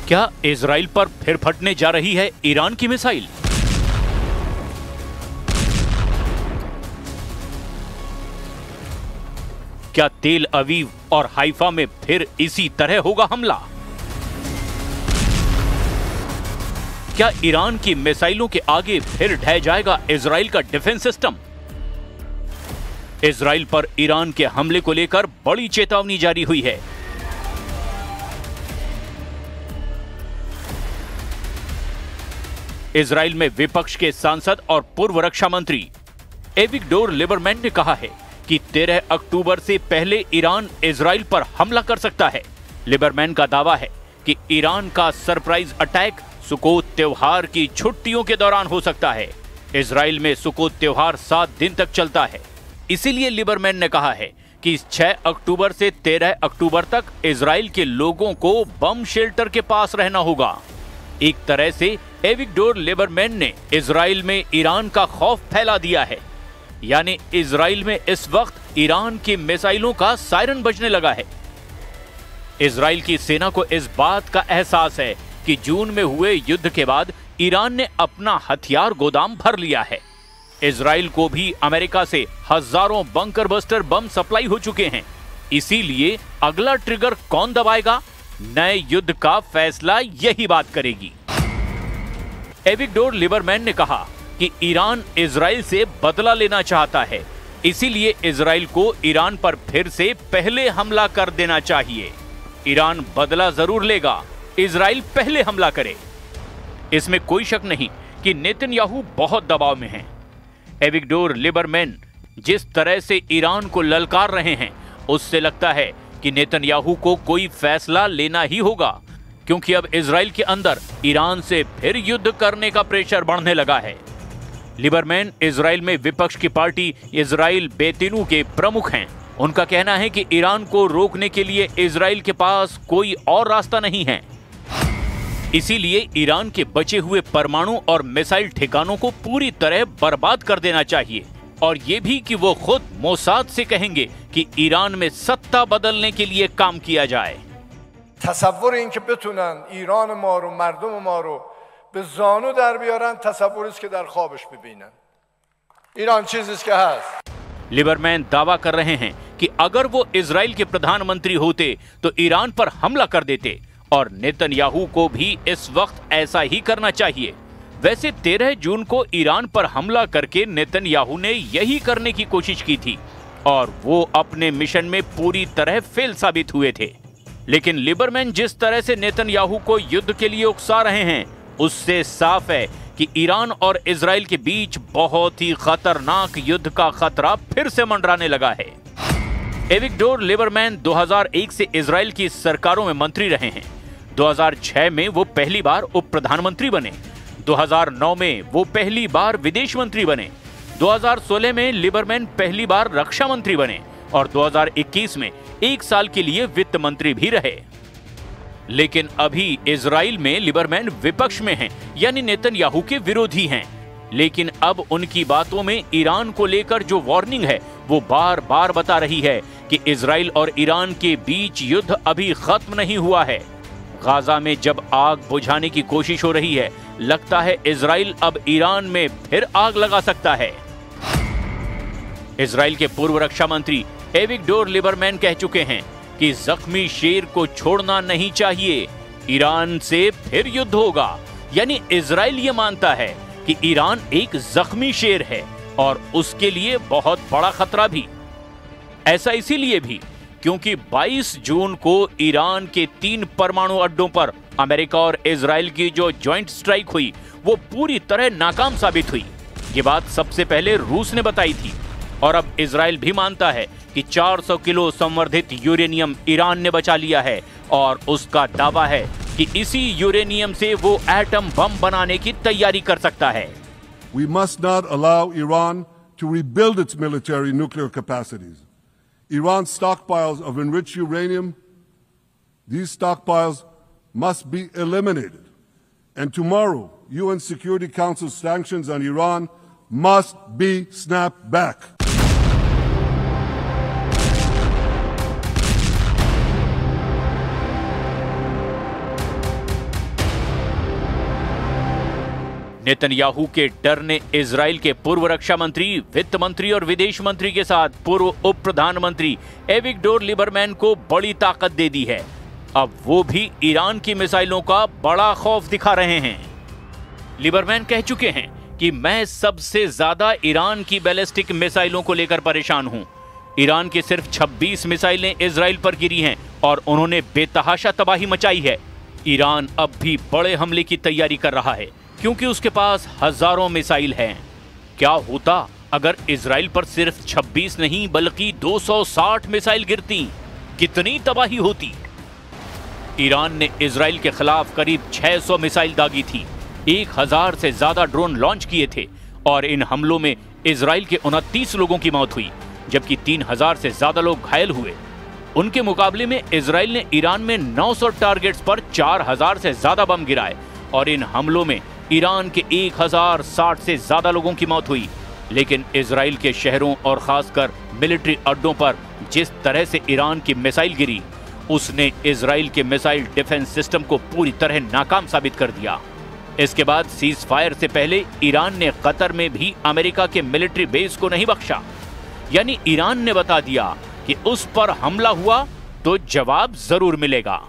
क्या इजराइल पर फिर फटने जा रही है ईरान की मिसाइल? क्या तेल अवीव और हाइफा में फिर इसी तरह होगा हमला? क्या ईरान की मिसाइलों के आगे फिर ढह जाएगा इजराइल का डिफेंस सिस्टम? इजराइल पर ईरान के हमले को लेकर बड़ी चेतावनी जारी हुई है। इजराइल में विपक्ष के सांसद और पूर्व रक्षा मंत्री एविगडोर लिबरमैन ने कहा है कि 13 अक्टूबर से पहले ईरान इजराइल पर हमला कर सकता है। लिबरमैन का दावा है कि ईरान का सरप्राइज अटैक सुकोत त्योहार की छुट्टियों के दौरान हो सकता है। इजराइल में सुकोत त्योहार 7 दिन तक चलता है। इसीलिए लिबरमैन ने कहा है कि 6 अक्टूबर से 13 अक्टूबर तक इजराइल के लोगों को बम शेल्टर के पास रहना होगा। एक तरह से एविगडोर लिबरमैन ने इजराइल में ईरान का खौफ फैला दिया है। यानी इजराइल में इस वक्त ईरान की मिसाइलों का सायरन बजने लगा है। इजराइल की सेना को इस बात का एहसास है कि जून में हुए युद्ध के बाद ईरान ने अपना हथियार गोदाम भर लिया है। इजराइल को भी अमेरिका से हजारों बंकर बस्टर बम सप्लाई हो चुके हैं। इसीलिए अगला ट्रिगर कौन दबाएगा, नए युद्ध का फैसला यही बात करेगी। एविगडोर लिबरमैन ने कहा कि ईरान इजराइल से बदला लेना चाहता है, इसीलिए इजराइल को ईरान पर फिर से पहले हमला कर देना चाहिए। ईरान बदला जरूर लेगा, इजराइल पहले हमला करे। इसमें कोई शक नहीं कि नेतन्याहू बहुत दबाव में हैं। एविगडोर लिबरमैन जिस तरह से ईरान को ललकार रहे हैं, उससे लगता है कि नेतन्याहू को कोई फैसला लेना ही होगा, क्योंकि अब इजराइल के अंदर ईरान से फिर युद्ध करने का प्रेशर बढ़ने लगा है। लिबरमैन इजराइल में विपक्ष की पार्टी इजराइल बेतिनू के प्रमुख हैं। उनका कहना है कि ईरान को रोकने के लिए इजराइल के पास कोई और रास्ता नहीं है। इसीलिए ईरान के बचे हुए परमाणु और मिसाइल ठिकानों को पूरी तरह बर्बाद कर देना चाहिए, और ये भी कि वो खुद मोसाद से कहेंगे कि ईरान में सत्ता बदलने के लिए काम किया जाए। तसव्वुर इनके बेतुनन ईरान मा रो मर्दम मा रो बे ज़ानू दर बियारन तसव्वुर इसके दर ख्वाबश बिबीनन। ईरान चीज इसके हस्त। लिबरमैन दावा कर रहे हैं कि अगर वो इजराइल के प्रधानमंत्री होते तो ईरान पर हमला कर देते, और नेतन्याहू को भी इस वक्त ऐसा ही करना चाहिए। वैसे 13 जून को ईरान पर हमला करके नेतन्याहू ने यही करने की कोशिश की थी, और वो अपने मिशन में पूरी तरह फेल साबित हुए थे। लेकिन लिबरमैन जिस तरह से नेतन्याहू को युद्ध के लिए उकसा रहे हैं, उससे साफ है कि ईरान और इजराइल के बीच बहुत ही खतरनाक युद्ध का खतरा फिर से मंडराने लगा है। एविगडोर लिबरमैन 2001 से इजराइल की सरकारों में मंत्री रहे हैं। 2006 में वो पहली बार उप प्रधानमंत्री बने। 2009 में वो पहली बार विदेश मंत्री बने। 2016 में लिबरमैन पहली बार रक्षा मंत्री बने, और 2021 में 1 साल के लिए वित्त मंत्री भी रहे। लेकिन अभी इजराइल में लिबरमैन विपक्ष में हैं, यानी नेतन्याहू के विरोधी हैं। लेकिन अब उनकी बातों में ईरान को लेकर जो वार्निंग है, वो बार बार बता रही है कि इजराइल और ईरान के बीच युद्ध अभी खत्म नहीं हुआ है। गाजा में जब आग बुझाने की कोशिश हो रही है, लगता है इजराइल अब ईरान में फिर आग लगा सकता है। इजराइल के पूर्व रक्षा मंत्री एविगडोर लिबरमैन कह चुके हैं कि जख्मी शेर को छोड़ना नहीं चाहिए, ईरान से फिर युद्ध होगा। यानी इजराइल ये मानता है कि ईरान एक जख्मी शेर है, और उसके लिए बहुत बड़ा खतरा भी। ऐसा इसीलिए भी क्योंकि 22 जून को ईरान के 3 परमाणु अड्डों पर अमेरिका और इजराइल की जो ज्वाइंट स्ट्राइक हुई, वो पूरी तरह नाकाम साबित हुई। ये बात सबसे पहले रूस ने बताई थी, और अब इजराइल भी मानता है कि 400 किलो संवर्धित यूरेनियम ईरान ने बचा लिया है, और उसका दावा है कि इसी यूरेनियम से वो एटम बम बनाने की तैयारी कर सकता है। We must not allow Iran to rebuild its military nuclear capacities. Iran's stockpiles of enriched uranium, these stockpiles must be eliminated. And tomorrow, UN Security Council sanctions on Iran must be snapped back. Netanyahu के डर ने Israel के पूर्व रक्षा मंत्री, वित्त मंत्री और विदेश मंत्री के साथ पूर्व उप प्रधानमंत्री एविगडोर लिबरमैन को बड़ी ताकत दे दी है। अब वो भी ईरान की मिसाइलों का बड़ा खौफ दिखा रहे हैं। लिबरमैन कह चुके हैं कि मैं सबसे ज्यादा ईरान की बैलिस्टिक मिसाइलों को लेकर परेशान हूं। ईरान की सिर्फ 26 मिसाइलें इजराइल पर गिरी हैं और उन्होंने बेतहाशा तबाही मचाई है। ईरान अब भी बड़े हमले की तैयारी कर रहा है क्योंकि उसके पास हजारों मिसाइल हैं। क्या होता अगर इजराइल पर सिर्फ 26 नहीं बल्कि 260 मिसाइल गिरती? कितनी तबाही होती। ईरान ने इजराइल के खिलाफ करीब 600 मिसाइल दागी थी, 1000 से ज्यादा ड्रोन लॉन्च किए थे और इन हमलों में इजराइल के 29 लोगों की मौत हुई जबकि 3000 से ज्यादा लोग घायल हुए। उनके मुकाबले में इजराइल ने ईरान में 900 टारगेट्स पर 4000 से ज्यादा बम गिराए और इन हमलों में ईरान के 1060 से ज्यादा लोगों की मौत हुई। लेकिन इजराइल के शहरों और खासकर मिलिट्री अड्डों पर जिस तरह से ईरान की मिसाइल गिरी, उसने इजराइल के मिसाइल डिफेंस सिस्टम को पूरी तरह नाकाम साबित कर दिया। इसके बाद सीज फायर से पहले ईरान ने कतर में भी अमेरिका के मिलिट्री बेस को नहीं बख्शा। यानी ईरान ने बता दिया कि उस पर हमला हुआ तो जवाब जरूर मिलेगा।